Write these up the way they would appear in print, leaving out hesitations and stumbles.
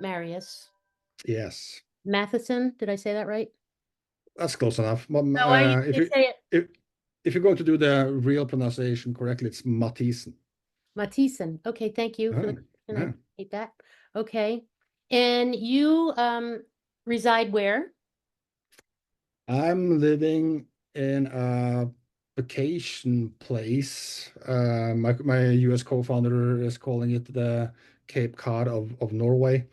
Marius Yes, Mathisen. Did I say that right? that's close enough. No, I If usually you say it if you're going to do the real pronunciation correctly, it's Mathisen. Mathisen. Okay, thank you for the Uh, correction. I uh. appreciate that. Okay. And you reside where? I'm living in a vacation place. My US co-founder is calling it the Cape Cod of Norway.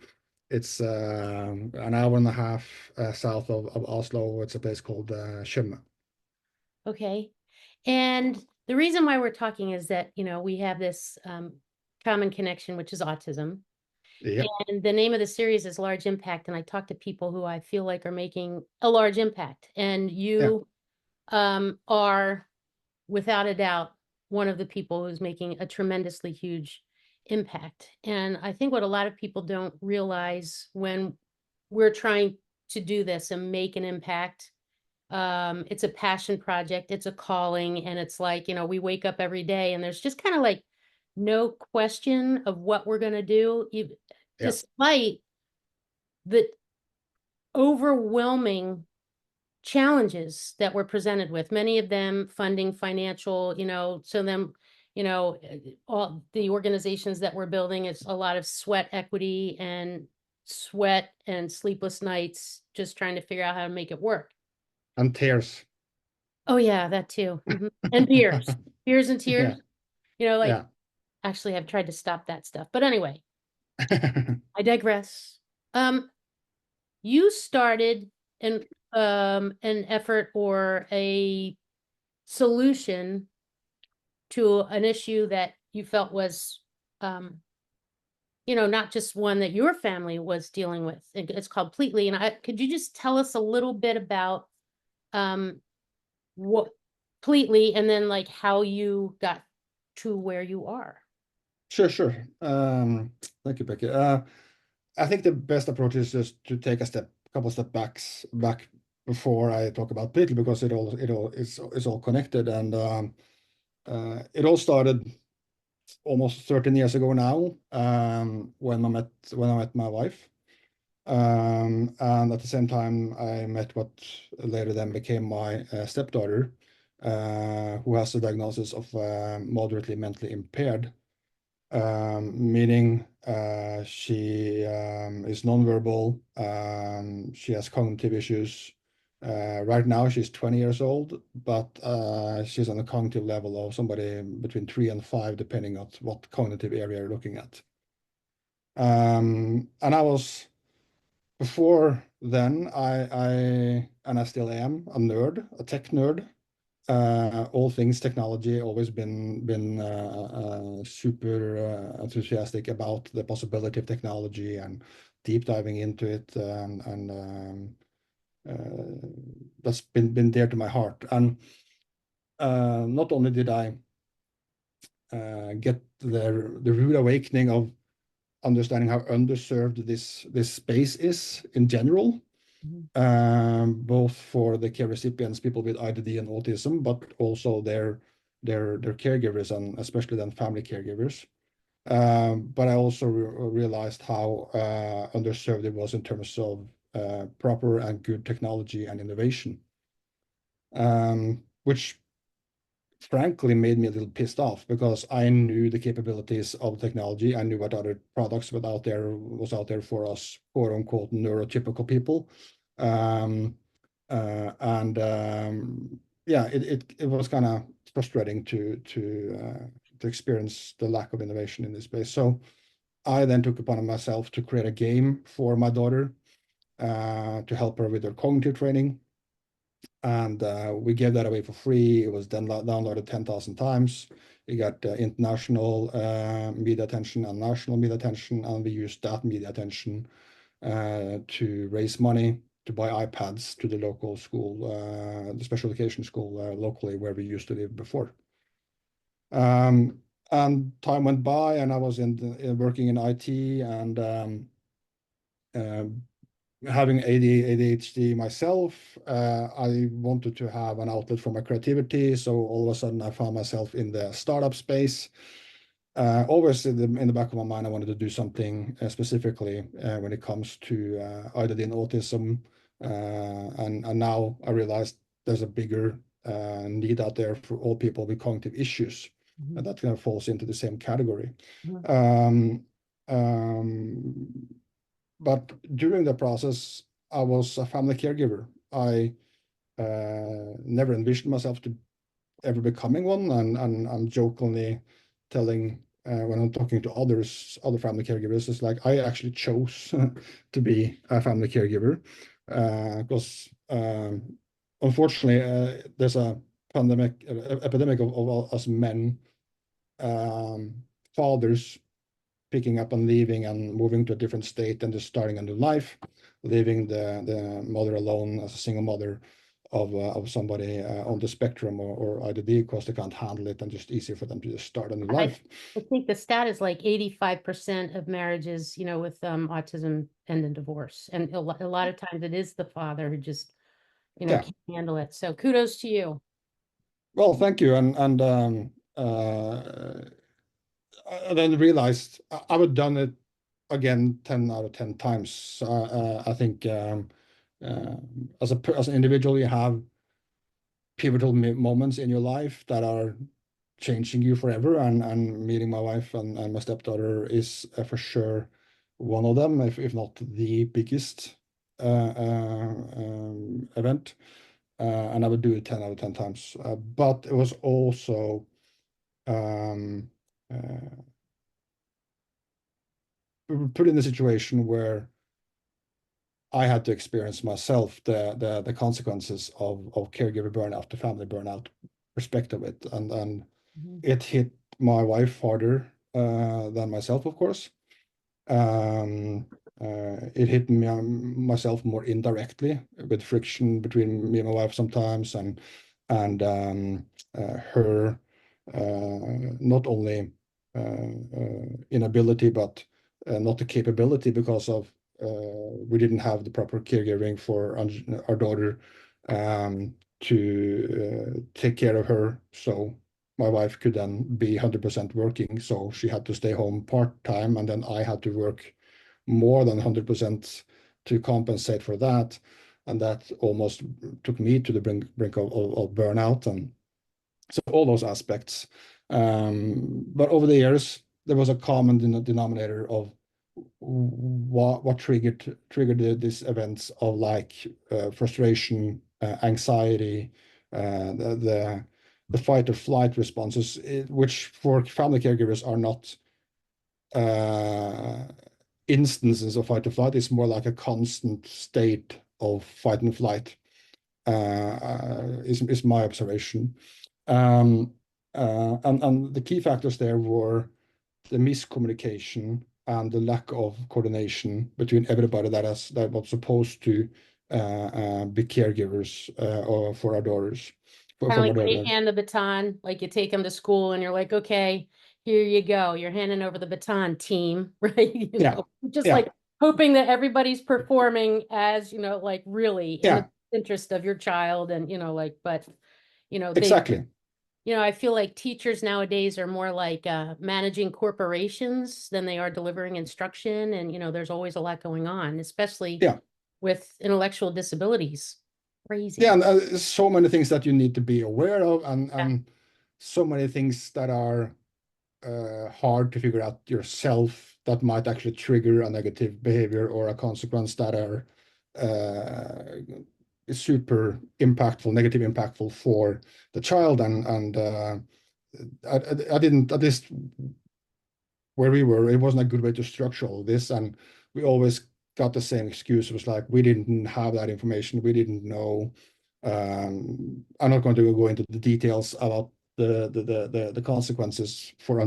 It's an hour and a half south of Oslo. It's a place called Tjøme. Okay. And the reason why we're talking is that, we have this common connection, which is autism. Yep. And the name of the series is Large Impact. And I talk to people who I feel like are making a large impact. And Yeah. you are, without a doubt, one of the people who's making a tremendously huge impact. And I think what a lot of people don't realize when we're trying to do this and make an impact, it's a passion project, it's a calling, and it's like, we wake up every day and there's just kind of like no question of what we're going to do, Yeah. despite the overwhelming challenges that we're presented with, many of them funding, financial, so them, all the organizations that we're building, it's a lot of sweat equity and sweat and sleepless nights just trying to figure out how to make it work. And tears. Oh yeah, that too. And beers and Yeah. tears. Like Yeah. actually I've tried to stop that stuff. But anyway, I digress. Um, you started an effort or a solution to an issue that you felt was um, not just one that your family was dealing with. It's called Pletly. And could you just tell us a little bit about um what Pletly and then like how you got to where you are? Sure, sure. Thank you, Becky. I think the best approach is just to take couple step back before I talk about Beetle because it's all connected and it all started almost 13 years ago now when I met my wife. And at the same time, I met what later then became my stepdaughter, who has a diagnosis of moderately mentally impaired, meaning she is nonverbal, she has cognitive issues. Right now, she's 20 years old, but she's on a cognitive level of somebody between 3 and 5, depending on what cognitive area you're looking at. And I was before then, and I still am a nerd, a tech nerd. All things technology, always been super enthusiastic about the possibility of technology and deep diving into it, and that's been dear to my heart. And not only did I get the rude awakening of understanding how underserved this space is in general, Mhm. both for the care recipients, people with IDD and autism, but also their caregivers and especially then family caregivers. But I also realized how underserved it was in terms of proper and good technology and innovation, which frankly made me a little pissed off because I knew the capabilities of technology. I knew what other products was out there for us, quote unquote, neurotypical people. Um, and yeah, it was kind of frustrating to experience the lack of innovation in this space. So I then took upon myself to create a game for my daughter to help her with her cognitive training, and we gave that away for free. It was then downloaded 10,000 times. We got international media attention and national media attention, and we used that media attention to raise money to buy iPads to the local school, the special education school locally where we used to live before. And time went by, and I was working in IT and uh, having ADHD myself, I wanted to have an outlet for my creativity. So all of a sudden, I found myself in the startup space, Always in the back of my mind, I wanted to do something specifically when it comes to either in autism, and now I realized there's a bigger need out there for all people with cognitive issues, Mhm. and that kind of falls into the same category. Mhm. Um, but during the process, I was a family caregiver. I never envisioned myself to ever becoming one, and I'm jokingly telling when I'm talking to other family caregivers, it's like I actually chose to be a family caregiver because unfortunately there's a epidemic of us men, um, fathers picking up and leaving and moving to a different state and just starting a new life, leaving the mother alone as a single mother of somebody on the spectrum or IDD because they can't handle it and just easier for them to just start a new I, life. I think the stat is like 85% of marriages, with autism end in divorce. And a lot of times it is the father who just, Yeah. can't handle it. So kudos to you. Well, thank you. And I then realized I would done it again 10 out of 10 times. I think uh, as an individual, you have pivotal moments in your life that are changing you forever. And meeting my wife and my stepdaughter is for sure one of them, if not the biggest event. And I would do it 10 out of 10 times. But it was also um, uh, put in a situation where I had to experience myself the consequences of caregiver burnout, the family burnout perspective of it. And Mhm. it hit my wife harder than myself, of course. Um, it hit me myself more indirectly with friction between me and my wife sometimes, and her not only inability but not the capability because of we didn't have the proper caregiving for our daughter to take care of her. So my wife could then be 100% working, so she had to stay home part-time, and then I had to work more than 100% to compensate for that. And that almost took me to the brink of burnout, and so all those aspects. But over the years, there was a common denominator of what triggered these events of like frustration, anxiety, the fight or flight responses, which for family caregivers are not uh, instances of fight or flight. It's more like a constant state of fight and flight. Is my observation. Um, and the key factors there were the miscommunication and the lack of coordination between everybody that was supposed to be caregivers or for our daughters, Kind for of my like when you daughter. hand the baton, like you take them to school and you're like, okay, here you go. You're handing over the baton, team, right? Yeah, Just yeah, like hoping that everybody's performing as, like really in the yeah, interest of your child and, but, they, exactly. I feel like teachers nowadays are more like managing corporations than they are delivering instruction. And, there's always a lot going on, especially Yeah, with intellectual disabilities. yeah, Crazy. and so many things that you need to be aware of, and Yeah. so many things that are hard to figure out yourself that might actually trigger a negative behavior or a consequence that are super impactful, negative impactful for the child. And I didn't, at least where we were, it wasn't a good way to structure all this. And we always got the same excuse. It was like, we didn't have that information. We didn't know. I'm not going to go into the details about the consequences for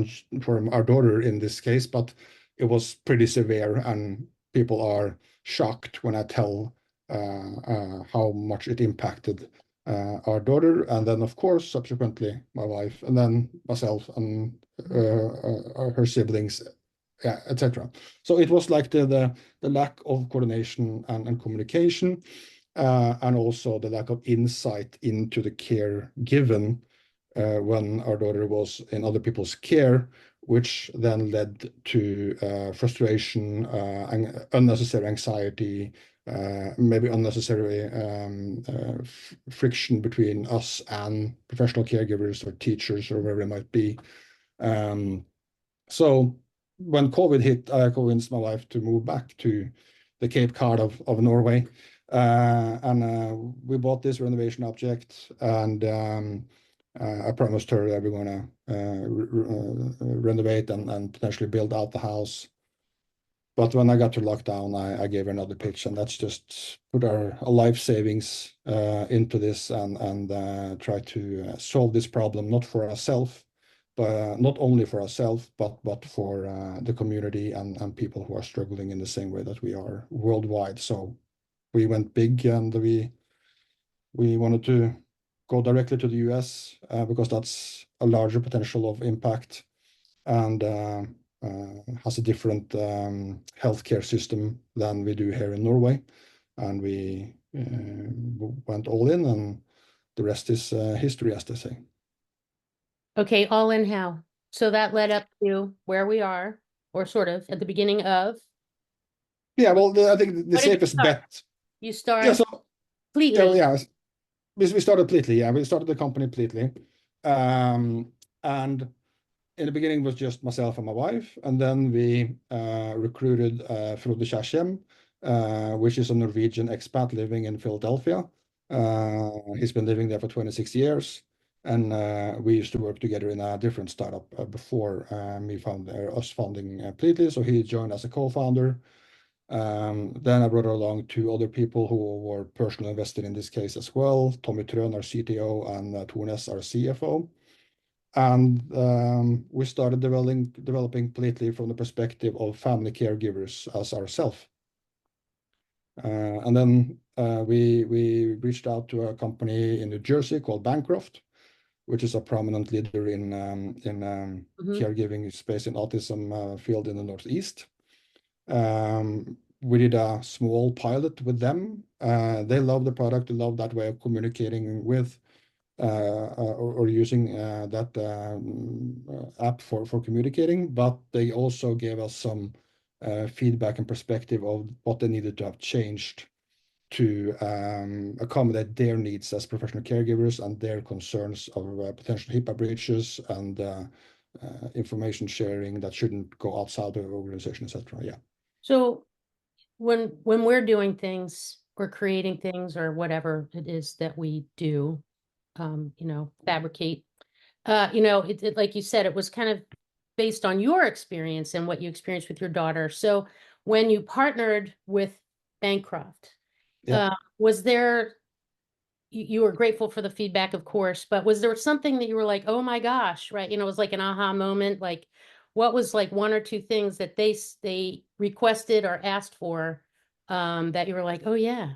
our daughter in this case, but it was pretty severe, and people are shocked when I tell how much it impacted our daughter, and then of course subsequently my wife, and then myself and her siblings, yeah, etc. So it was like the lack of coordination and communication, and also the lack of insight into the care given when our daughter was in other people's care, which then led to frustration, unnecessary anxiety, maybe unnecessary friction between us and professional caregivers or teachers or wherever it might be. Um, so when COVID hit, I convinced my wife to move back to the Cape Cod of Norway. And we bought this renovation object, and I promised her that we're going to renovate and potentially build out the house. But when I got to lockdown, I gave her another pitch, and that's just put our life savings into this and try to solve this problem, not for ourselves, but not only for ourselves, but for the community and people who are struggling in the same way that we are worldwide. So we went big, and we wanted to go directly to the US because that's a larger potential of impact and has a different healthcare system than we do here in Norway. And we went all in, and the rest is history, as they say. Okay, all in how? So that led up to where we are, or sort of at the beginning of. Yeah, well, I think the What did you safest start? bet. You Yeah, start so yeah, well, completely. yeah, we started Pletly. Yeah, we started the company Pletly, and in the beginning it was just myself and my wife, and then we recruited Frode Kjersheim, which is a Norwegian expat living in Philadelphia. He's been living there for 26 years, and we used to work together in a different startup before us founding Pletly. So he joined as a co-founder. Then I brought along two other people who were personally invested in this case as well, Tommy Trøen, our CTO, and Tornes, our CFO. And we started developing Pletly from the perspective of family caregivers as ourselves. And then we reached out to a company in New Jersey called Bancroft, which is a prominent leader in Mhm. caregiving space in autism field in the Northeast. We did a small pilot with them. They love the product, they love that way of communicating with or using that app for communicating, but they also gave us some feedback and perspective of what they needed to have changed to accommodate their needs as professional caregivers and their concerns of potential HIPAA breaches and information sharing that shouldn't go outside the organization, etc. Yeah. So when we're doing things or creating things or whatever it is that we do, fabricate, like you said, it was kind of based on your experience and what you experienced with your daughter. So when you partnered with Bancroft, Yeah. was there, you were grateful for the feedback, of course, but was there something that you were like, oh my gosh, right? It was like an aha moment. Like, what was like one or two things that they requested or asked for, that you were like, oh yeah.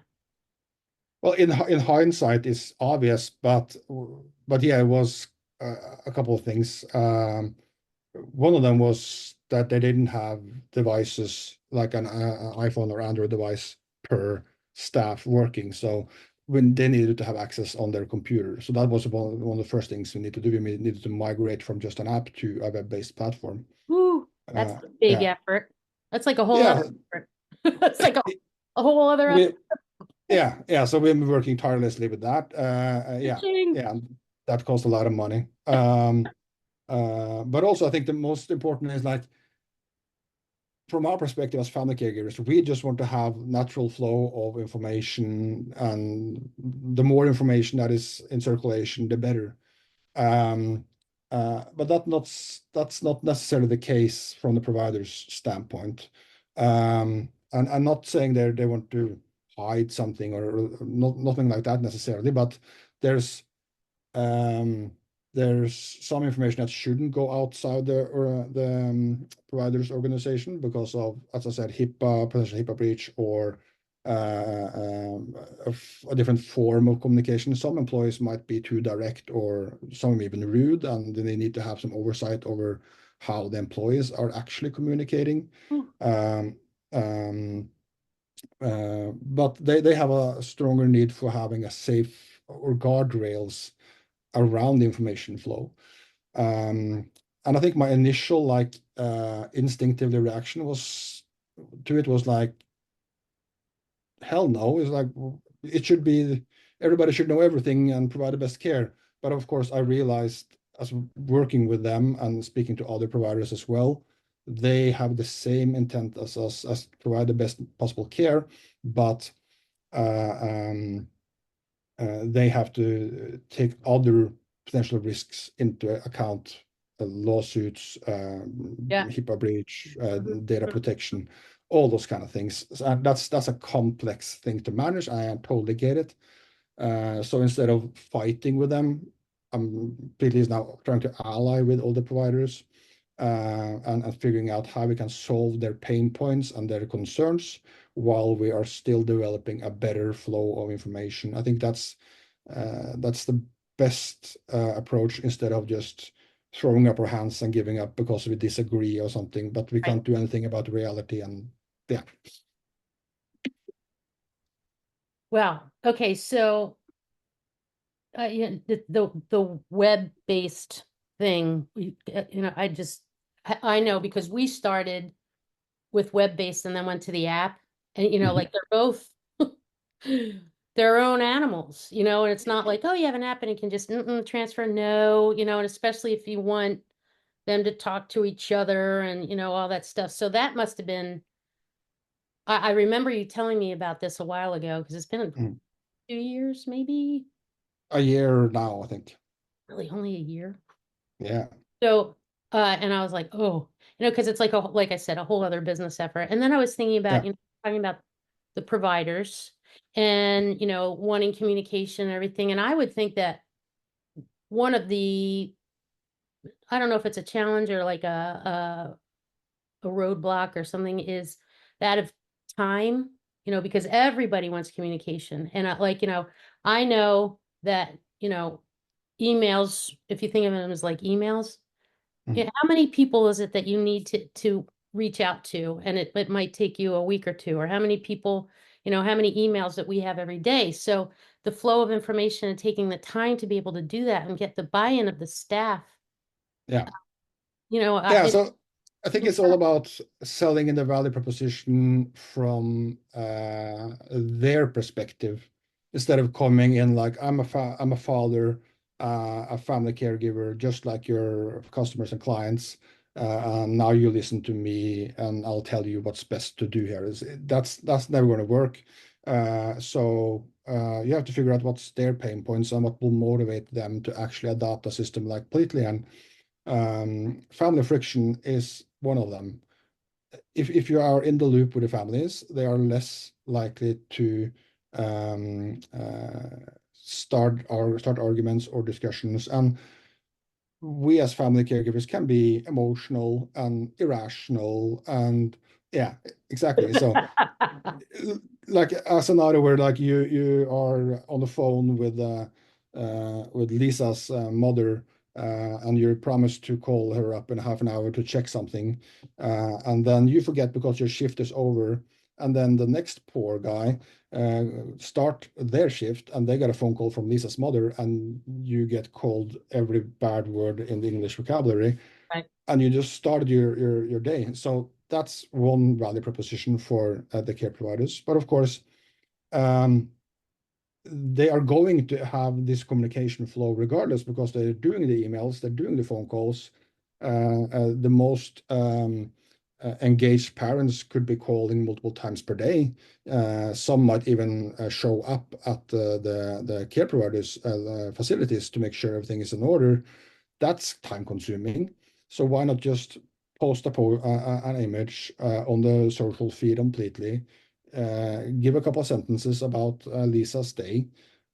Well, in hindsight, it's obvious, but yeah, it was a couple of things. One of them was that they didn't have devices like an iPhone or Android device per staff working. So when they needed to have access on their computer. So that was one of the first things we need to do. We needed to migrate from just an app to a web-based platform. Woo, that's Uh, a big yeah, effort. That's like a whole other yeah, effort. It's like a whole other effort. we, yeah. So we've been working tirelessly with that. Yeah, Ching. yeah, that cost a lot of money. But also, I think the most important is like from our perspective as family caregivers, we just want to have natural flow of information, and the more information that is in circulation, the better. Um, but that's not necessarily the case from the provider's standpoint. And I'm not saying they want to hide something or nothing like that necessarily, but there's um, there's some information that shouldn't go outside the provider's organization because of, as I said, HIPAA, potential HIPAA breach, or a different form of communication. Some employees might be too direct or some even rude, and they need to have some oversight over how the employees are actually communicating. Ooh. Um, um, but they have a stronger need for having a safe or guardrails around the information flow. And I think my initial instinctive reaction was like, hell no. It's like, it should be, everybody should know everything and provide the best care. But of course, I realized as working with them and speaking to other providers as well, they have the same intent as us, as provide the best possible care, but uh, um, they have to take other potential risks into account, lawsuits, Yeah. HIPAA breach, Mhm. data protection, all those kind of things. And that's a complex thing to manage. I totally get it. So instead of fighting with them, Pletly is now trying to ally with all the providers, and figuring out how we can solve their pain points and their concerns while we are still developing a better flow of information. I think that's the best approach, instead of just throwing up our hands and giving up because we disagree or something, but we Right. can't do anything about reality. And yeah. Well, okay, so yeah, the web-based thing, I know because we started with web-based and then went to the app, and Mhm. like they're both their own animals, and it's not like, oh, you have an app and it can just transfer. No, and especially if you want them to talk to each other and all that stuff. So that must have been. I remember you telling me about this a while ago because it's been Mhm. 2 years, maybe. A year now, I think. Really, only a year. Yeah. So, and I was like, oh, because it's like I said, a whole other business effort. And then I was thinking about, Yeah. talking about the providers and, wanting communication and everything. And I would think that one of the, I don't know if it's a challenge or like a roadblock or something, is that of time, because everybody wants communication. And I know that, emails, if you think of them as like emails, Mhm. how many people is it that you need to reach out to? And it might take you a week or two, or how many people, how many emails that we have every day. So the flow of information and taking the time to be able to do that and get the buy-in of the staff, Yeah. Yeah, it's so I think it's all about selling in the value proposition from their perspective, instead of coming in like, I'm a father, a family caregiver, just like your customers and clients. And now you listen to me, and I'll tell you what's best to do here. That's never going to work. So you have to figure out what's their pain points and what will motivate them to actually adopt a system like Pletly. And family friction is one of them. If you are in the loop with the families, they are less likely to start arguments or discussions. And we as family caregivers can be emotional and irrational, and yeah, exactly. So like a scenario where like you are on the phone with Lisa's mother, and you promised to call her up in half an hour to check something, and then you forget because your shift is over, and then the next poor guy uh, start their shift, and they got a phone call from Lisa's mother, and you get called every bad word in the English vocabulary, right, and you just started your day. So that's one value proposition for the care providers. But of course, um, they are going to have this communication flow regardless, because they're doing the emails, they're doing the phone calls. The most engaged parents could be calling multiple times per day. Some might even show up at the care providers' facilities to make sure everything is in order. That's time consuming. So why not just post an image on the social feed completely, give a couple of sentences about Lisa's day,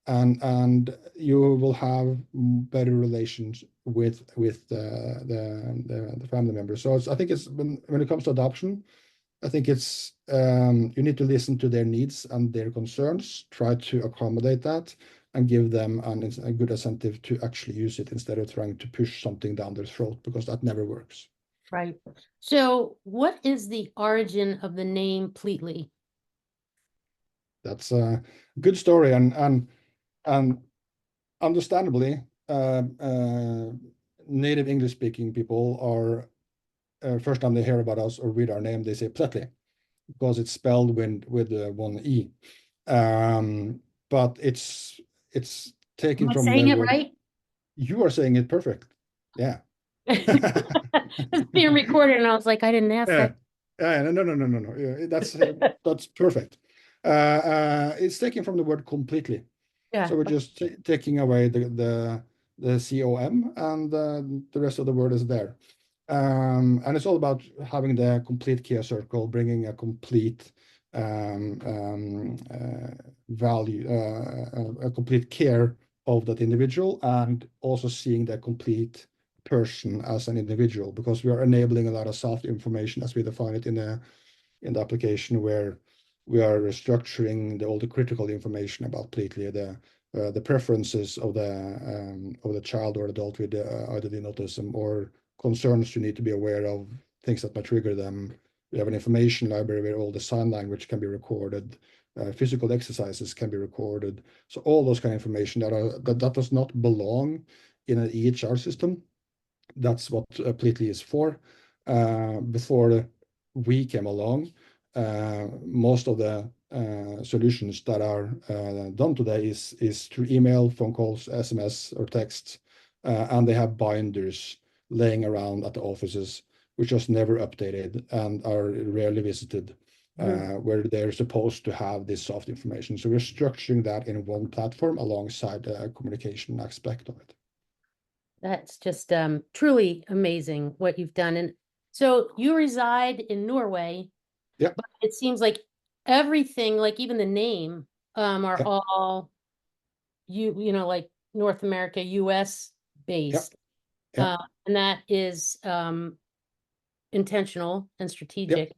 and you will have better relations with the family members. So I think it's when it comes to adoption, I think it's you need to listen to their needs and their concerns, try to accommodate that, and give them a good incentive to actually use it, instead of trying to push something down their throat, because that never works. right. So what is the origin of the name Pletly? That's a good story, and understandably, uh, uh, native English speaking people are first time they hear about us or read our name, they say Pletly because it's spelled with one E. Um, but it's Am taken I from saying the it word. right? You are saying it perfect. Yeah. It's being recorded, and I was like, I didn't ask Yeah. that. Yeah, no. Yeah, that's perfect. It's taken from the word completely. Yeah. So we're just taking away the com, and the rest of the word is there. And it's all about having the complete care circle, bringing a complete value, a complete care of that individual, and also seeing the complete person as an individual, because we are enabling a lot of soft information as we define it in the application, where we are structuring all the critical information about Pletly, the preferences of the child or adult with either the autism or concerns you need to be aware of, things that might trigger them. We have an information library where all the sign language can be recorded, physical exercises can be recorded. So all those kind of information that does not belong in an EHR system. That's what Pletly is for. Before we came along, most of the solutions that are done today is through email, phone calls, SMS, or text, and they have binders laying around at the offices, which just never updated and are rarely visited, Mhm. where they're supposed to have this soft information. So we're structuring that in one platform alongside the communication aspect of it. That's just truly amazing what you've done. And so you reside in Norway, Yeah, but it seems like everything, like even the name, are yeah, all like North America, US yeah, based. yeah, And that is intentional and yeah, strategic.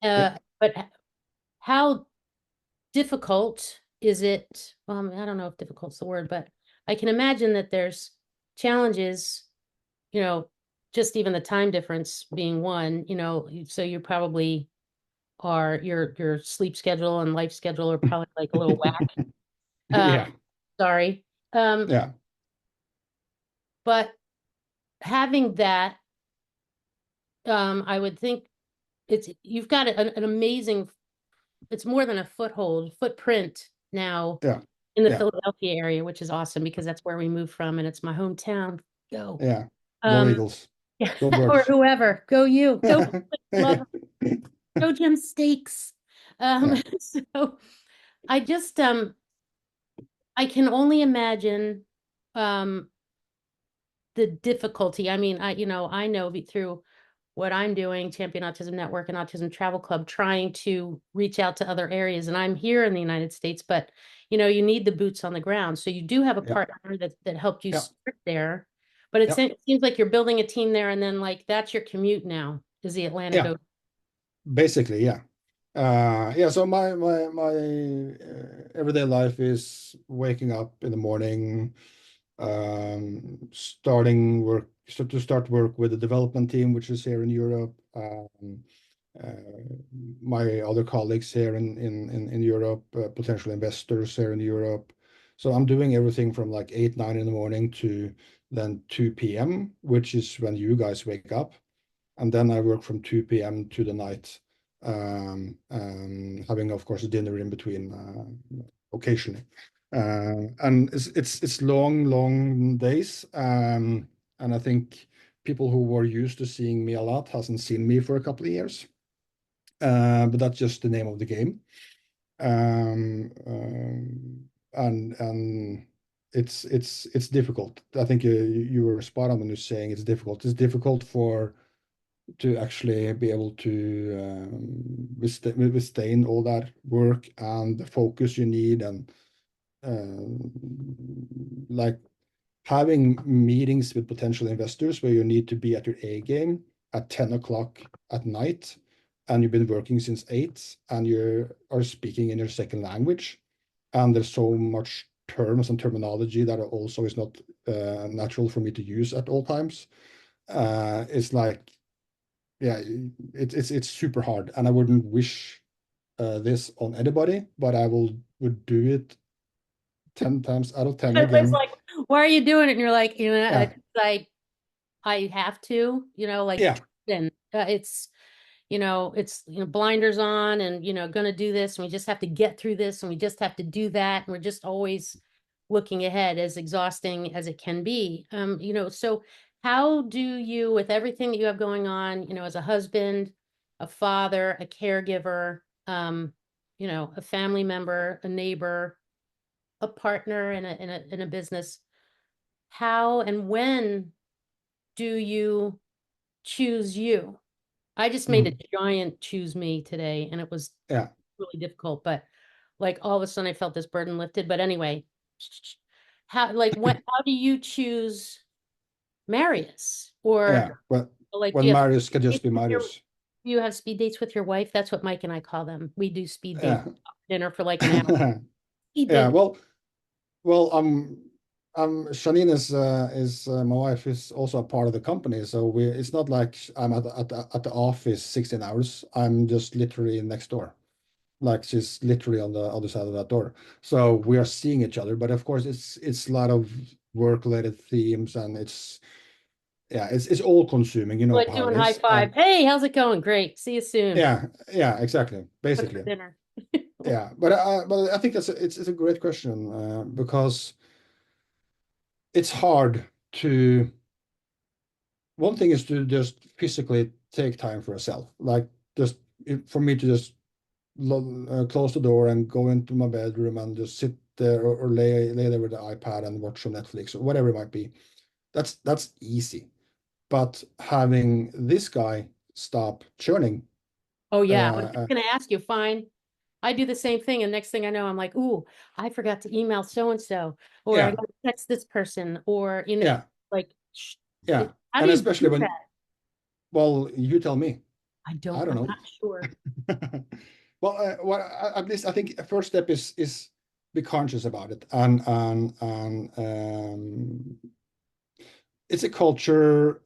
yeah. But how difficult is it? I don't know if difficult's the word, but I can imagine that there's challenges, you know, just even the time difference being one, so you probably are your sleep schedule and life schedule are probably like a little whack. Um, Yeah, sorry. Um, yeah, but having that, I would think you've got an amazing, it's more than a footprint now yeah, in the yeah, Philadelphia area, which is awesome because that's where we moved from and it's my hometown. Go. yeah. Go Um, Eagles. Go or Birds. whoever. Go you. Go love Yeah, go Jim Steaks. yeah, So I just I can only imagine um the difficulty. I mean, I know through what I'm doing, Champion Autism Network and Autism Travel Club, trying to reach out to other areas. And I'm here in the United States, but you need the boots on the ground. So you do have a yeah, partner that helped you yeah, start there, but it yeah, seems like you're building a team there, and then like that's your commute now is the Atlanta yeah. go. Basically, yeah. Yeah, so my everyday life is waking up in the morning, starting work, so to start work with the development team, which is here in Europe. My other colleagues here in Europe, potential investors here in Europe. So I'm doing everything from like 8, 9 in the morning to then 2 p.m., which is when you guys wake up. And then I work from 2 p.m. to the night, having, of course, a dinner in between occasionally. And it's long, long days. And I think people who were used to seeing me a lot hasn't seen me for a couple of years. But that's just the name of the game. Um, um, and it's difficult. I think you were spot on when you're saying it's difficult. It's difficult to actually be able to withstand all that work and the focus you need, and like having meetings with potential investors where you need to be at your A game at 10 o'clock at night, and you've been working since 8, and you are speaking in your second language, and there's so much terms and terminology that also is not natural for me to use at all times. It's like, yeah, it's super hard, and I wouldn't wish this on anybody, but I would do it 10 times out of 10 It's again. Why are you doing it? And you're like, Yeah, I have to, like, yeah, and it's, blinders on and, going to do this. And we just have to get through this and we just have to do that. And we're just always looking ahead, as exhausting as it can be. So how do you, with everything that you have going on, as a husband, a father, a caregiver, a family member, a neighbor, a partner in a business, how and when do you choose you? I just made a mhm, giant choose me today, and it was yeah, really difficult, but like all of a sudden I felt this burden lifted. But anyway, how do you choose Marius? Or yeah. But like, when Marius can just be Marius. do you have speed dates with your wife? That's what Mike and I call them. We do speed dates, Yeah, dinner for like an hour. Speed yeah. date. Well, Janine is my wife is also a part of the company, so we it's not like I'm at the office 16 hours. I'm just literally next door. Like she's literally on the other side of that door. So we are seeing each other, but of course it's a lot of work-related themes, and it's all consuming. You know Like how it doing high is. five. And Hey, how's it going? Great. See you soon. yeah, exactly, What's for basically. dinner? Yeah, but I think it's a great question, because it's hard to. One thing is to just physically take time for yourself, like just for me to just close the door and go into my bedroom and just sit there, or lay there with the iPad and watch some Netflix or whatever it might be. That's easy. But having this guy stop churning, Oh yeah, I was just uh, gonna ask you. Fine. I do the same thing, and next thing I know, I'm like, "Ooh, I forgot to email so and so, or I yeah, got to text this person, or yeah, like, yeah, how do and you especially do when, that? well, you tell me. I don't I'm know. not sure. Well, at least I think a first step is be conscious about it, and it's a culture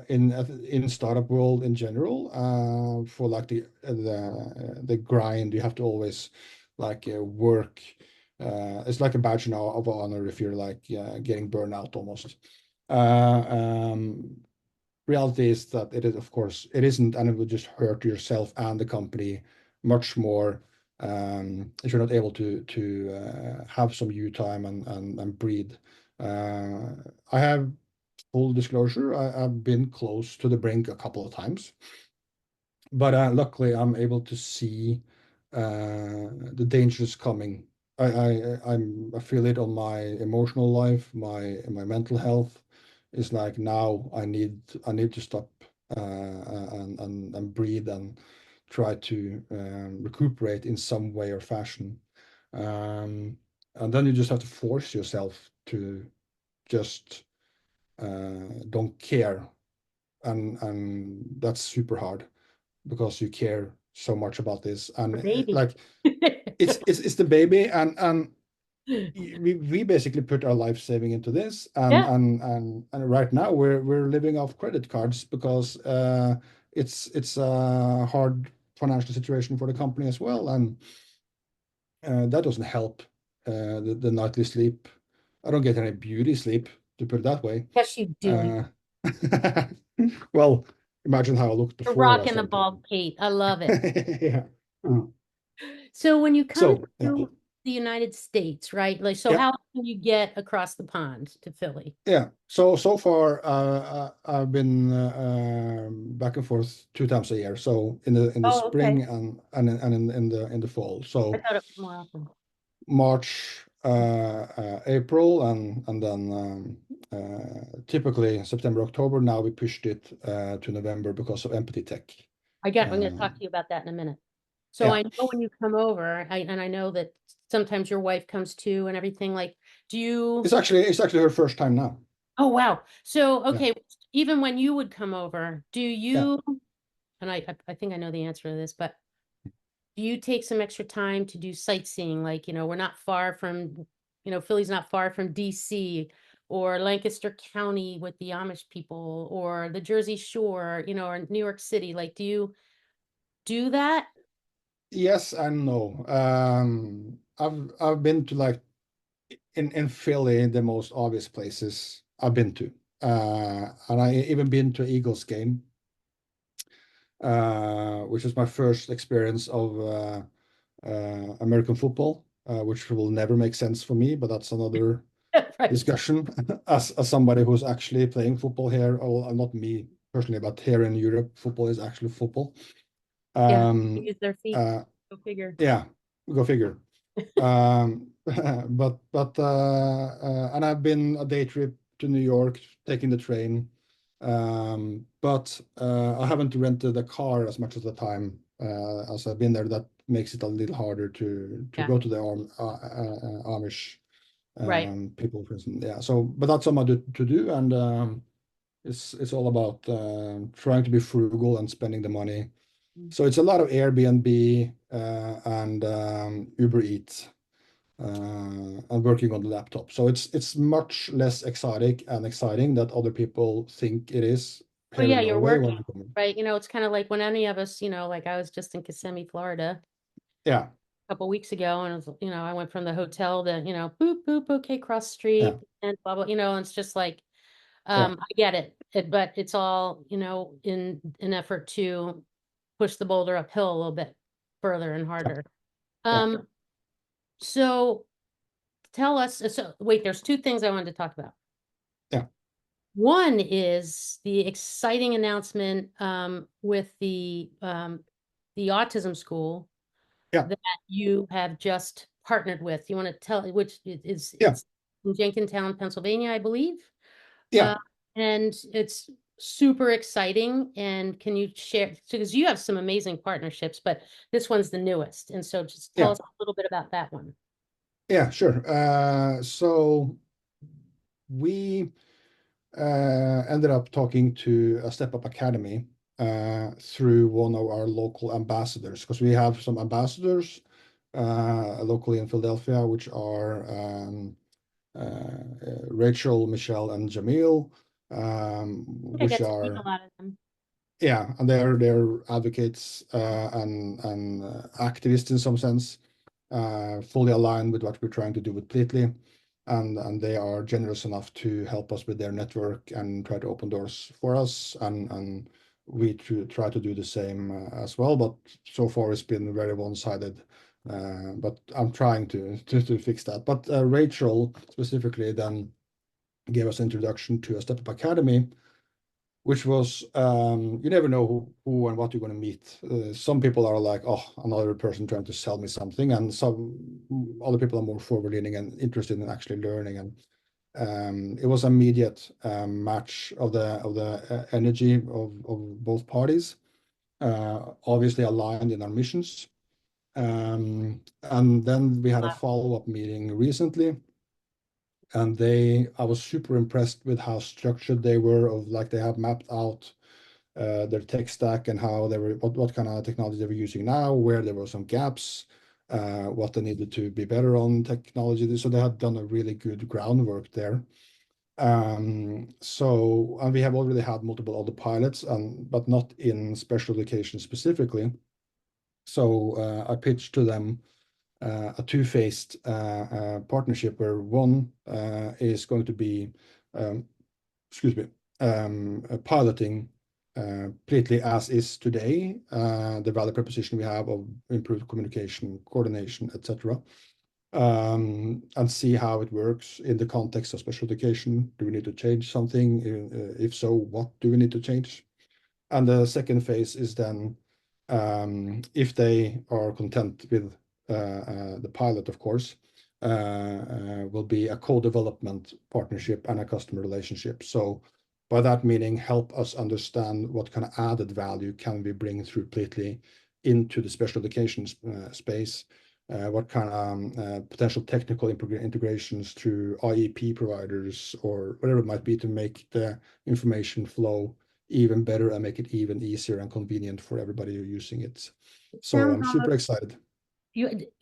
in startup world in general, for like the grind. You have to always like work. It's like a badge now of honor if you're like getting burned out almost. Uh, um, Reality is that it is, of course, it isn't, and it would just hurt yourself and the company much more, if you're not able to have some you time and breathe. Uh, I have full disclosure, I've been close to the brink a couple of times, but luckily I'm able to see the dangers coming. I feel it on my emotional life, my mental health. Is like now I need to stop, and breathe and try to recuperate in some way or fashion. Um, and then you just have to force yourself to just don't care, and that's super hard because you care so much about this, and A baby. like it's the baby, and we basically put our life saving into this, and Yeah. right now we're living off credit cards because it's a hard financial situation for the company as well, and that doesn't help the nightly sleep. I don't get any beauty sleep, to put it that way. Yes, you do. uh, well, imagine how I looked You're before I rocking the started bald taking. pate. I love it. Yeah. Mm. So when you come So yeah, to the United States, right? Like, so yeah, how can you get across the pond to Philly? yeah. So far, I've been back and forth 2 times a year. So in the Oh, okay. spring and in the fall. I So thought it was more often. March, April, and then typically September, October. Now we pushed it to November because of Empathy Tech. I'm going to Uh, talk to you about that in a minute. So yeah, I know when you come over, and I know that sometimes your wife comes too and everything. Like, do it's you? actually it's actually her first time now. Oh, wow. So, Yeah, okay, even when you would come over, do yeah. you? And I think I know the answer to this, but do you take some extra time to do sightseeing? Like, we're not far from, Philly's not far from DC or Lancaster County with the Amish people or the Jersey Shore, or New York City. Like, do you do that? Yes and no. I've been to like in Philly, the most obvious places I've been to. And I even been to Eagles game, which is my first experience of American football, which will never make sense for me, but that's another Right. discussion. As somebody who's actually playing football here, well, not me personally, but here in Europe, football is actually football. Yeah. Um, Use their feet. uh, Go figure. yeah, go figure. And I've been a day trip to New York, taking the train. But I haven't rented a car as much as the time as I've been there. That makes it a little harder to Yeah. go to the Amish Right. people, for instance. Yeah. So, but that's something to do, and it's all about trying to be frugal and spending the money. So it's a lot of Airbnb and Uber Eats and working on the laptop. So it's much less exotic and exciting that other people think it is Well, here yeah, in you're Norway when working, we come. right? It's kind of like when any of us, like I was just in Kissimmee, Florida Yeah, a couple weeks ago, and it was, I went from the hotel to, boop, boop, okay, cross the yeah, street and blah, blah, and it's just like, yeah, I get it, but it's all, in an effort to push the boulder uphill a little bit further and yeah, harder. yeah, Um, so tell us, so wait, there's two things I wanted to talk about. yeah, One is the exciting announcement with the autism school yeah, that you have just partnered with. You want to tell which yeah, it's in Jenkintown, Pennsylvania, I believe. yeah, Uh, and it's super exciting. And can you share, because you have some amazing partnerships, but this one's the newest. And so just tell yeah, us a little bit about that one. yeah, sure. So we ended up talking to a Step Up Academy through one of our local ambassadors, because we have some ambassadors locally in Philadelphia, which are Rachel, Michelle, and Jamil, I think I which get to meet a are, lot of them. yeah, and they're advocates and activists in some sense, fully aligned with what we're trying to do with Pletly, and they are generous enough to help us with their network and try to open doors for us, and we try to do the same as well. But so far it's been very one-sided. But I'm trying to fix that. But Rachel specifically then gave us introduction to a Step Up Academy, which was you never know who and what you're going to meet. Some people are like, oh, another person trying to sell me something, and some other people are more forward-leaning and interested in actually learning. And it was immediate match of the energy of both parties, obviously aligned in our missions. And then we had a follow-up meeting recently, and I was super impressed with how structured they were, of like they have mapped out their tech stack and how they were, what kind of technology they were using now, where there were some gaps, what they needed to be better on technology. So they had done a really good groundwork there. And we have already had multiple other pilots, but not in special education specifically. So I pitched to them a two-phased partnership where one is going to be, um, excuse me, piloting Pletly as is today, the value proposition we have of improved communication, coordination, etc., and see how it works in the context of special education. Do we need to change something? If so, what do we need to change? And the second phase is then, if they are content with the pilot, of course, will be a co-development partnership and a customer relationship. So by that meaning, help us understand what kind of added value can we bring through Pletly into the special education space, what kind of potential technical integrations through IEP providers or whatever it might be to make the information flow even better and make it even easier and convenient for everybody who's using it. So Sounds I'm super almost excited.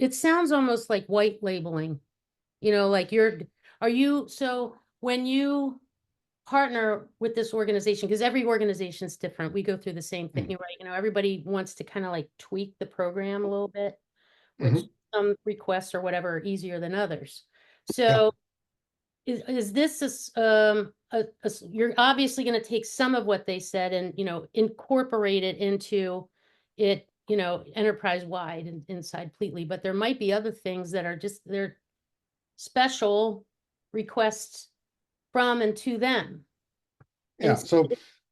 it sounds almost like white labeling. Like are you, so when you partner with this organization, because every organization is different, we go through the same thing, Mm. right? Everybody wants to kind of like tweak the program a little bit, which Mhm. some requests or whatever are easier than others. Yeah, So is this you're obviously going to take some of what they said and, incorporate it into it, enterprise wide and inside Pletly, but there might be other things that are just they're special requests from and to them. Yeah. And So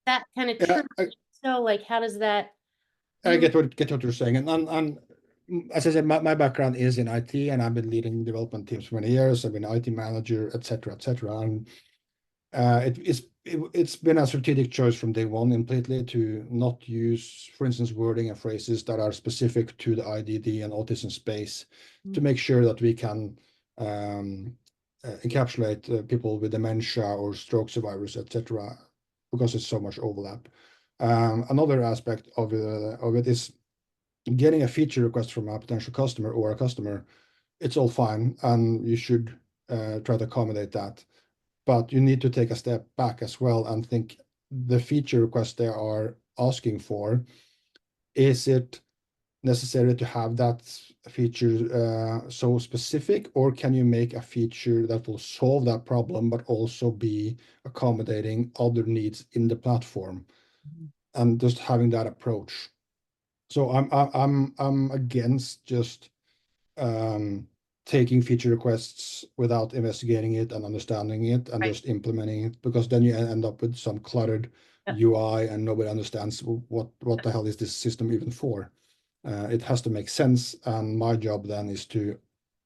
that kind of yeah, true. So like, how does that I you? get what you're saying, and as I said, my background is in IT, and I've been leading development teams for many years. I've been an IT manager, etc., etc. And it's been a strategic choice from day one in Pletly to not use, for instance, wording and phrases that are specific to the IDD and autism space, to make sure that we can encapsulate people with dementia or stroke survivors, etc., because there's so much overlap. Another aspect of it is getting a feature request from a potential customer or a customer. It's all fine, and you should try to accommodate that. But you need to take a step back as well and think the feature request they are asking for, is it necessary to have that feature so specific, or can you make a feature that will solve that problem but also be accommodating other needs in the platform, and just having that approach. So I'm against just um, taking feature requests without investigating it and understanding it and Right. just implementing it, because then you end up with some cluttered Yeah. UI and nobody understands what the hell is this system even for. It has to make sense, and my job then is to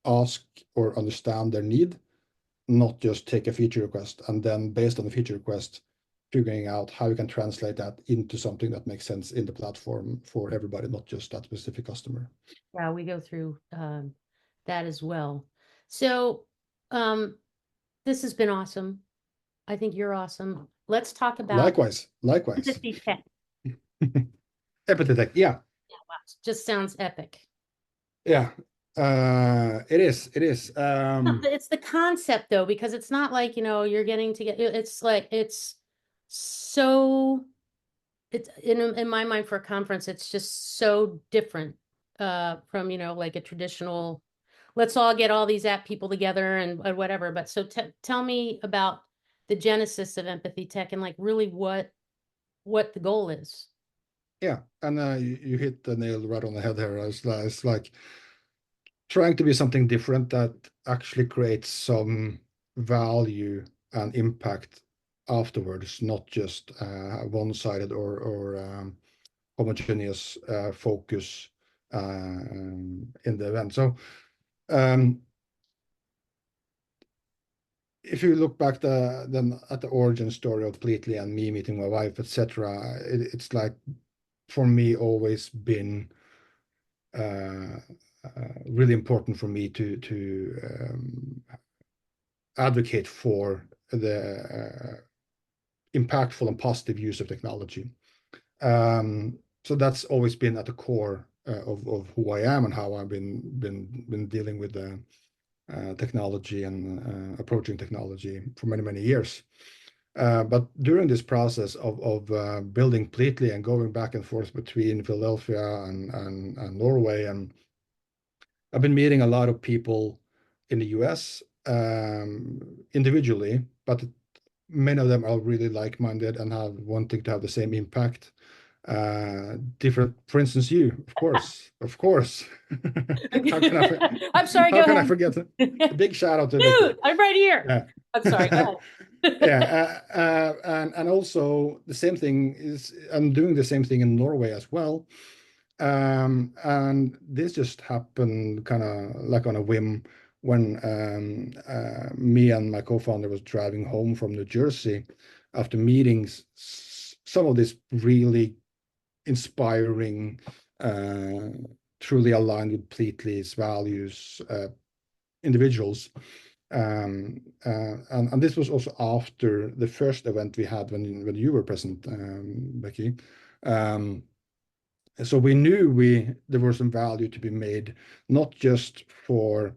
ask or understand their need, not just take a feature request and then based on the feature request figuring out how you can translate that into something that makes sense in the platform for everybody, not just that specific customer. Yeah, we go through that as well. So um, this has been awesome. I think you're awesome. Let's talk about Likewise. empathy tech. Empathy tech, yeah. Wow, just sounds epic. Yeah, it is. It's the concept though, because it's not like, you're getting to get, it's like, it's so, it's in my mind for a conference, it's just so different from, like a traditional, let's all get all these app people together and whatever. But so tell me about the genesis of empathy tech and like really what the goal is. Yeah, and you hit the nail right on the head here. It's like trying to be something different that actually creates some value and impact afterwards, not just one-sided or homogeneous focus in the event. So um, if you look back then at the origin story of Pletly and me meeting my wife, etc., it's like for me always been uh, really important for me to advocate for the impactful and positive use of technology. So that's always been at the core of who I am and how I've been dealing with the technology and approaching technology for many years. But during this process of building Pletly and going back and forth between Philadelphia and Norway, and I've been meeting a lot of people in the US individually, but many of them are really like-minded and have wanting to have the same impact. Different, for instance, you, of course. How can I'm sorry, how go can I ahead. forget? A big shout out to Becky. Dude, I'm right here. Yeah. I'm sorry, go ahead. Yeah, and also the same thing is I'm doing the same thing in Norway as well. And this just happened kind of like on a whim when me and my co-founder was driving home from New Jersey after meetings some of these really inspiring, uh, truly aligned with Pletly's values individuals. And this was also after the first event we had when you were present, Becky. Um, so we knew there was some value to be made, not just for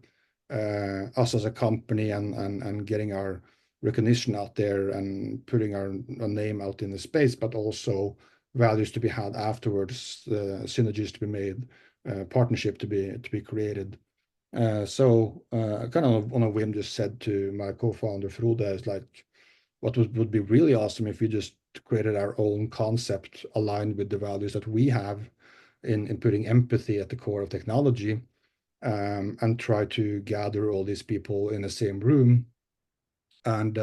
us as a company and getting our recognition out there and putting our name out in the space, but also values to be had afterwards, synergies to be made, partnership to be created. Kind of on a whim, just said to my co-founder Frode, is like, what would be really awesome if we just created our own concept aligned with the values that we have in putting empathy at the core of technology, and try to gather all these people in the same room and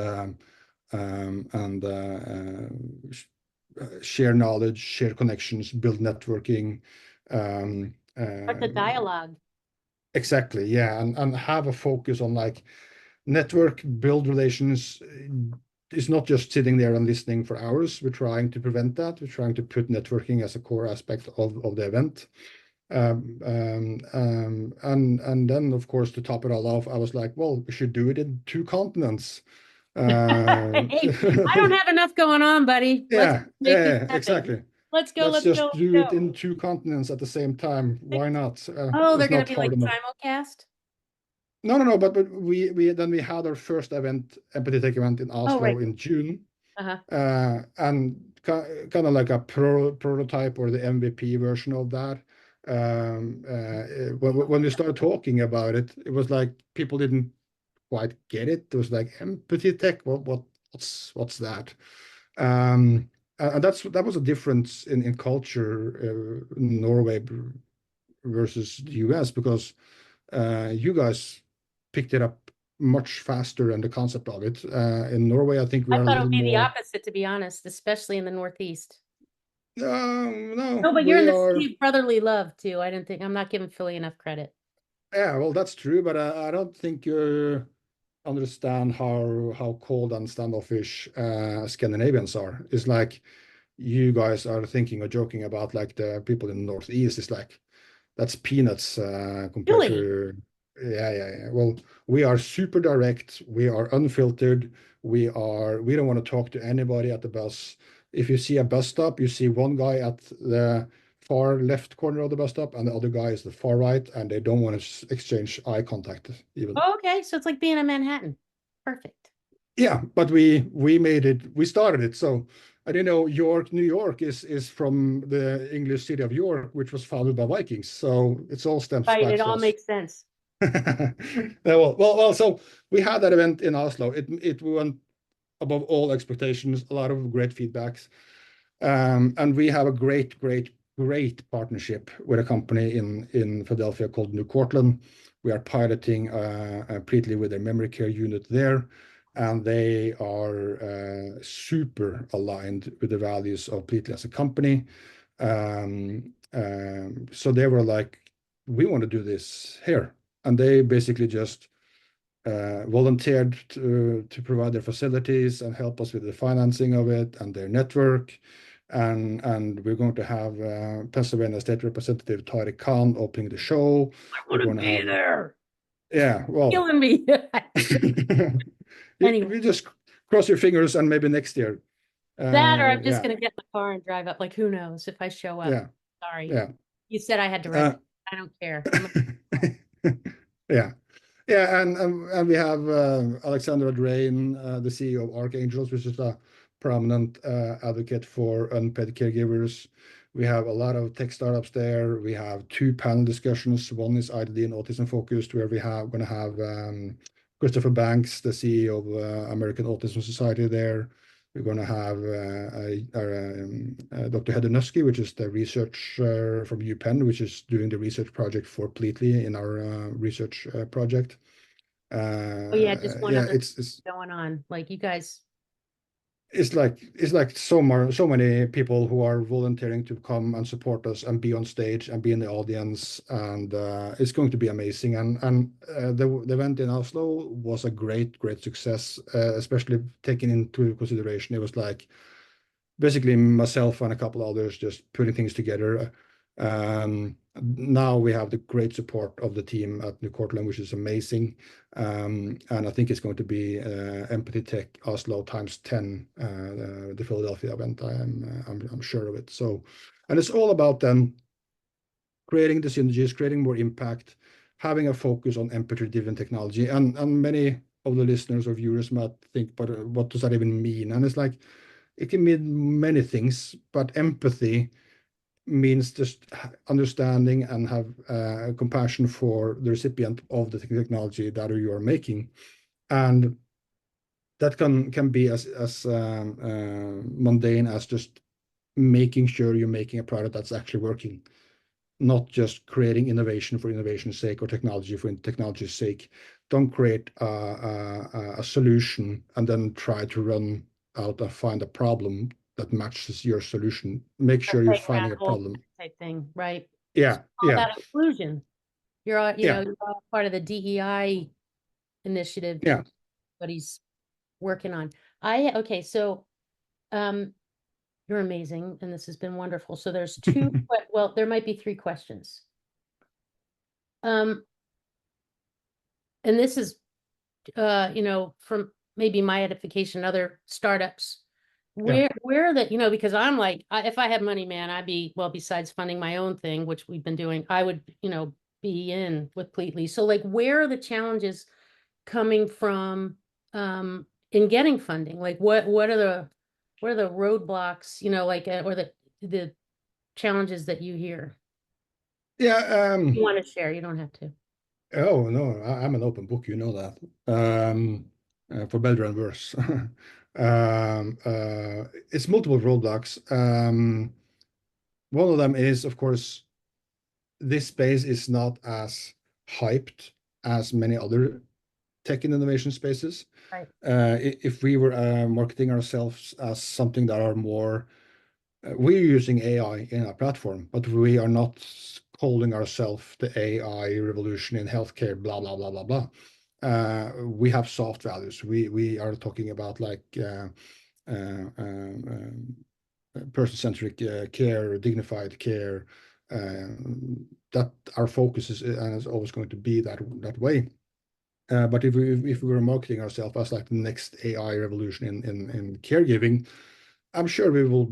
share knowledge, share connections, build networking. Um, But the um, dialogue. exactly, yeah, and have a focus on like network, build relations. Is not just sitting there and listening for hours. We're trying to prevent that. We're trying to put networking as a core aspect of the event. And then, of course, to top it all off, I was like, well, we should do it in two continents. Hey, I don't have enough going on, buddy. Let's Yeah, make this yeah, happen. exactly. Let's go, Let's let's go, just let's do it go. in two continents at the same time. Why not? Oh, they're It's gonna not be hard like enough. simulcast? No, no, no. But we had our first event, Empathy Tech event in Oh, right. Oslo in June, Uh-huh. and kind of like a prototype or the MVP version of that. When we started talking about it, it was like people didn't quite get it. It was like empathy tech. What's that? And that was a difference in culture, in Norway versus the US, because you guys picked it up much faster and the concept of it. In Norway, I think we I are a thought it little would be the more. opposite, to be honest, especially in the Northeast. No, No, but you're in we the are. city of brotherly love too. I didn't think I'm not giving Philly enough credit. Yeah, well, that's true, but I don't think you understand how cold and standoffish Scandinavians are. It's like you guys are thinking or joking about like the people in the Northeast. It's like that's peanuts compared Really? to. Yeah, yeah, yeah. Well, we are super direct. We are unfiltered. We don't want to talk to anybody at the bus. If you see a bus stop, you see one guy at the far left corner of the bus stop and the other guy is the far right, and they don't want to exchange eye contact even. Oh, okay. So it's like being in Manhattan. Perfect. Yeah, but we made it. We started it. So I didn't know York, New York is from the English city of York, which was founded by Vikings. So it's all stems Right. back It to all us. makes sense. Yeah, well. So we had that event in Oslo. It went above all expectations. A lot of great feedbacks, and we have a great partnership with a company in Philadelphia called New Cortland. We are piloting Pletly with their memory care unit there, and they are super aligned with the values of Pletly as a company. So they were like, we want to do this here. And they basically just volunteered to provide their facilities and help us with the financing of it and their network. And we're going to have Pennsylvania State Representative Tariq Khan opening the show. I We're want to going to be have, there. yeah, well, Killing me. you Anyway, just cross your fingers and maybe next year. that or I'm just Yeah, gonna get in the car and drive up. Like, who knows if I show up? yeah, Sorry. yeah. You said I had Uh, directions. I don't care. I'm yeah. Yeah, and we have Alexandra Drain, the CEO of Archangels, which is a prominent advocate for unpaid caregivers. We have a lot of tech startups there. We have two panel discussions. One is IDD and autism focused, where we have going to have Christopher Banks, the CEO of American Autism Society there. We're going to have Dr. Heather Nusky, which is the researcher from UPenn, which is doing the research project for Pletly in our research project. Oh yeah, just one Yeah, other it's going on. Like you guys, it's like so many people who are volunteering to come and support us and be on stage and be in the audience, and it's going to be amazing. And the event in Oslo was a great success, especially taking into consideration it was like basically myself and a couple others just putting things together. Now we have the great support of the team at New Cortland, which is amazing. And I think it's going to be Empathy Tech Oslo times 10, the Philadelphia event. I'm sure of it. So, and it's all about then creating the synergies, creating more impact, having a focus on empathy-driven technology. And many of the listeners or viewers might think, but what does that even mean? And it's like, it can mean many things, but empathy means just understanding and have compassion for the recipient of the technology that you are making. And that can be as mundane as just making sure you're making a product that's actually working, not just creating innovation for innovation's sake or technology for technology's sake. Don't create a solution and then try to run out and find a problem that matches your solution. Make A sure you're finding playground a whole problem. type thing, right? It's Yeah, all yeah, about inclusion. You're all, yeah, you're all part of the DEI initiative, yeah. what he's working on. Okay, so um, you're amazing, and this has been wonderful. So there's two, well, there might be three questions. Um, and this is from maybe my edification, other startups. Yeah. Where that, because I'm like, if I had money, man, I'd be, well, besides funding my own thing, which we've been doing, I would, be in with Pletly. So like, where are the challenges coming from in getting funding? Like what are the roadblocks, like or the challenges that you hear? Yeah. You want to share, you don't have to. Oh no, I'm an open book, you know that. For better and worse. It's multiple roadblocks. One of them is, of course, this space is not as hyped as many other tech and innovation spaces. Right. If we were marketing ourselves as something that are more, we're using AI in our platform, but we are not calling ourselves the AI revolution in healthcare, blah, blah, blah, blah, blah. We have soft values. We are talking about like uh, um, person-centric care, dignified care. That our focus is and is always going to be that way. But if we were marketing ourselves as like the next AI revolution in caregiving, I'm sure we will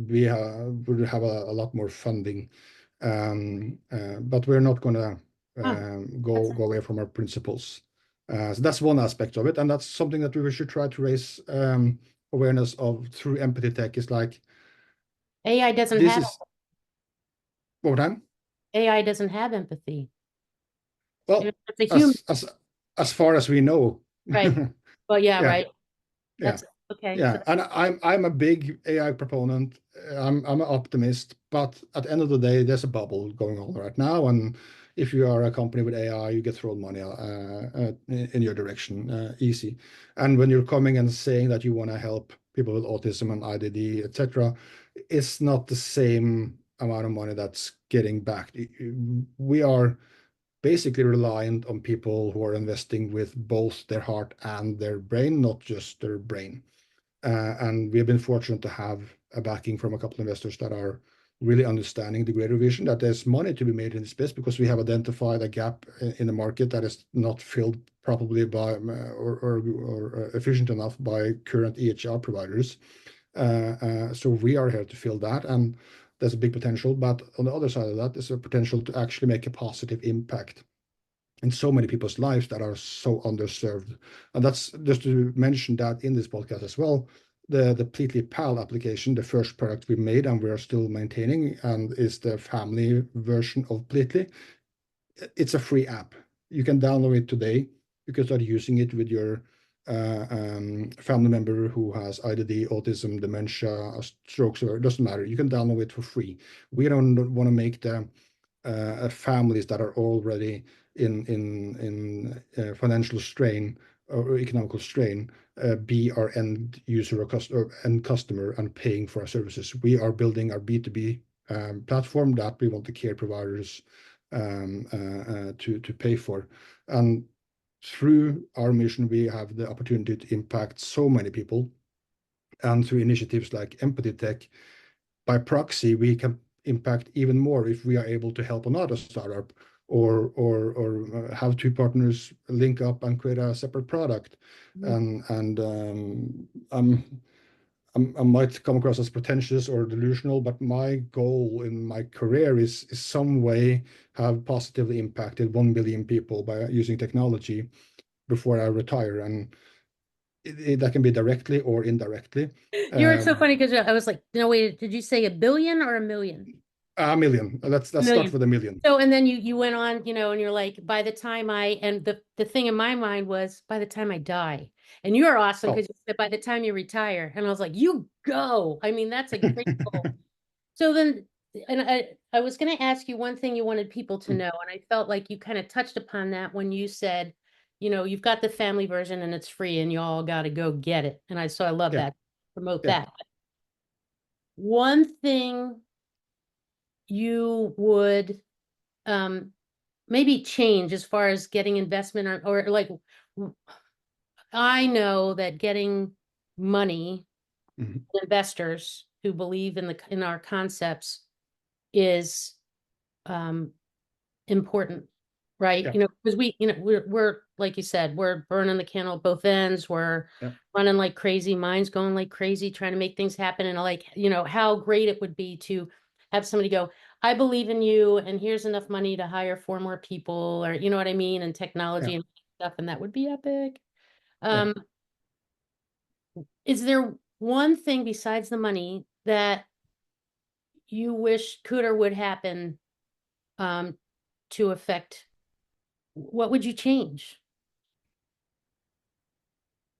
have a lot more funding. But we're not going to Huh. go That's away from our principles. So that's one aspect of it, and that's something that we should try to raise awareness of through empathy tech. Is like AI doesn't this have is over time. AI doesn't have empathy. Well, It's a human, as as as far as we know, right? Well, yeah, yeah. right. Yeah, That's okay. So yeah, and I'm a big AI proponent. I'm an optimist, but at the end of the day, there's a bubble going on right now, and if you are a company with AI, you get thrown money in your direction, easy. And when you're coming and saying that you want to help people with autism and IDD, etc., it's not the same amount of money that's getting back. We are basically reliant on people who are investing with both their heart and their brain, not just their brain. And we have been fortunate to have a backing from a couple of investors that are really understanding the greater vision that there's money to be made in this space because we have identified a gap in the market that is not filled properly by or efficient enough by current EHR providers. So we are here to fill that, and there's a big potential. But on the other side of that, there's a potential to actually make a positive impact in so many people's lives that are so underserved. And that's just to mention that in this podcast as well. The Pletly Pal application, the first product we made and we are still maintaining, and is the family version of Pletly. It's a free app. You can download it today. You can start using it with your family member who has IDD, autism, dementia, strokes, or it doesn't matter. You can download it for free. We don't want to make the families that are already in financial strain or economical strain be our end user or end customer and paying for our services. We are building our B2B platform that we want the care providers to pay for. And through our mission, we have the opportunity to impact so many people. And through initiatives like Empathy Tech, by proxy, we can impact even more if we are able to help another startup or have two partners link up and create a separate product. I might come across as pretentious or delusional, but my goal in my career is some way have positively impacted 1 billion people by using technology before I retire. And that can be directly or indirectly. you were so Um, funny because I was like, no, wait, did you say a billion or a million? A million. Let's start Million. with a million. So, and then you went on, and you're like, by the time and the thing in my mind was by the time I die. And you're awesome Oh. because you said by the time you retire. And I was like, you go. I mean, that's a great goal. So then, and I was going to ask you one thing you wanted people to know, and I felt like you kind of touched upon that when you said, you've got the family version and it's free and you all got to go get it. And so I love Yeah, that. Promote yeah, that. One thing you would um maybe change as far as getting investment or like I know that getting money, mhm, investors who believe in our concepts is um important, right? yeah, Because we're like you said, we're burning the candle at both ends. We're yeah, running like crazy, minds going like crazy, trying to make things happen. And like, how great it would be to have somebody go, I believe in you, and here's enough money to hire 4 more people, or you know what I mean, and yeah, technology and stuff, and that would be epic. yeah. Um, is there one thing besides the money that you wish could or would happen um to affect what would you change?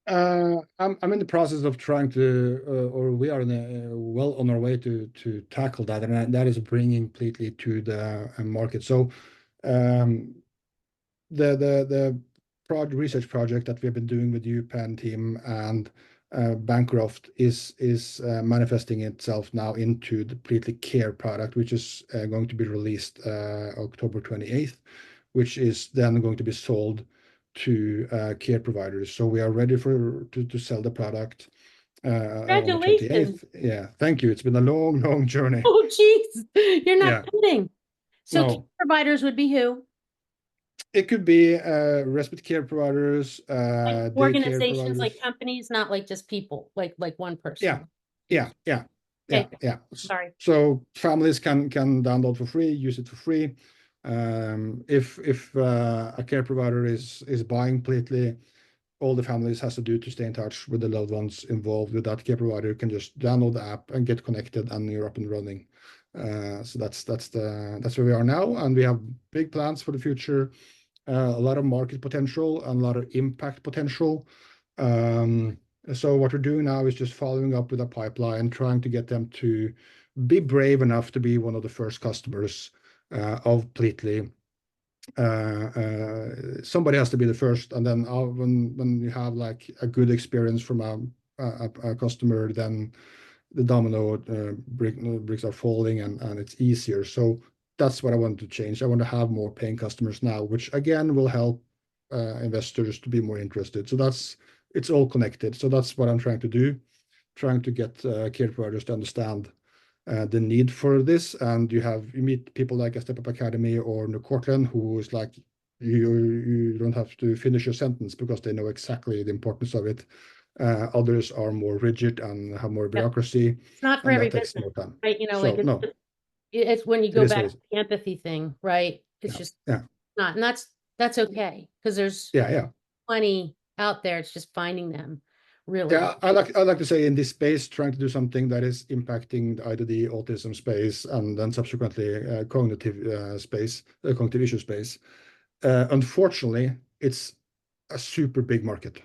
I'm in the process of trying to, or we are well on our way to tackle that, and that is bringing Pletly to the market. So, um, the research project that we've been doing with UPenn team and Bancroft is manifesting itself now into the Pletly Care product, which is going to be released October 28th, which is then going to be sold to care providers. So we are ready to sell the product on the Congratulations. 28th. Yeah, thank you. It's been a long, long journey. Oh, geez. You're not Yeah, kidding. So care no, providers would be who? it could be respite care providers, Like daycare organizations, like providers. companies, not like just people, like one Yeah, person. yeah, yeah, yeah, Okay, yeah. sorry. So families can download for free, use it for free. If a care provider is buying Pletly, all the families has to do to stay in touch with the loved ones involved with that care provider. You can just download the app and get connected, and you're up and running. So that's where we are now, and we have big plans for the future. A lot of market potential and a lot of impact potential. Um, so what we're doing now is just following up with a pipeline, trying to get them to be brave enough to be one of the first customers of Pletly. Somebody has to be the first, and then when you have like a good experience from a customer, then the domino bricks are falling, and it's easier. So that's what I want to change. I want to have more paying customers now, which again will help investors to be more interested. So it's all connected. So that's what I'm trying to do, trying to get care providers to understand the need for this. And you meet people like a Step Up Academy or New Cortland, who is like, you don't have to finish your sentence because they know exactly the importance of it. Others are more rigid and have more Yep. bureaucracy, It's not for and every that takes business, more time. right? Like So no, it's when you it go is what back it to is. the empathy thing, right? It's Yeah, just yeah, not, and that's okay because there's yeah, yeah. plenty out there. It's just finding them, really. Yeah, I like to say in this space, trying to do something that is impacting either the autism space and then subsequently cognitive issue space. Unfortunately, it's a super big market.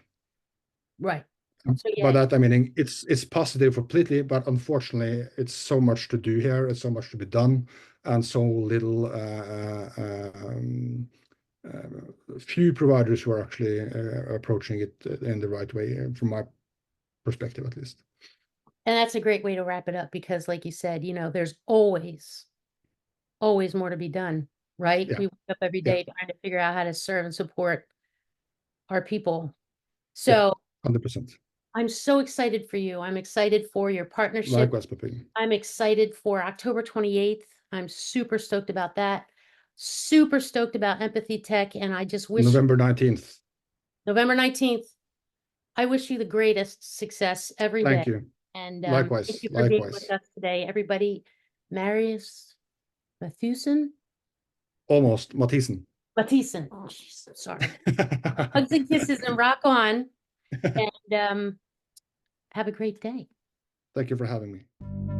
Right. So By yeah, that I mean it's positive completely, but unfortunately, it's so much to do here. It's so much to be done, and so little few providers who are actually approaching it in the right way, from my perspective at least. and that's a great way to wrap it up because, like you said, there's always more to be done, right? Yeah, We wake up every yeah, day trying to figure out how to serve and support our people. yeah, So 100%. I'm so excited for you. I'm excited for your partnership. Likewise, Pepping. I'm excited for October 28th. I'm super stoked about that. Super stoked about Empathy Tech. And I just wish you November 19th. November 19th. I wish you the greatest success every day. Thank you. And thank Likewise, you for being with likewise. us today, everybody. Marius Mathisen. Almost Mathisen. Mathisen. Oh, jeez, sorry. Hugs and kisses and rock on. And have a great day. Thank you for having me.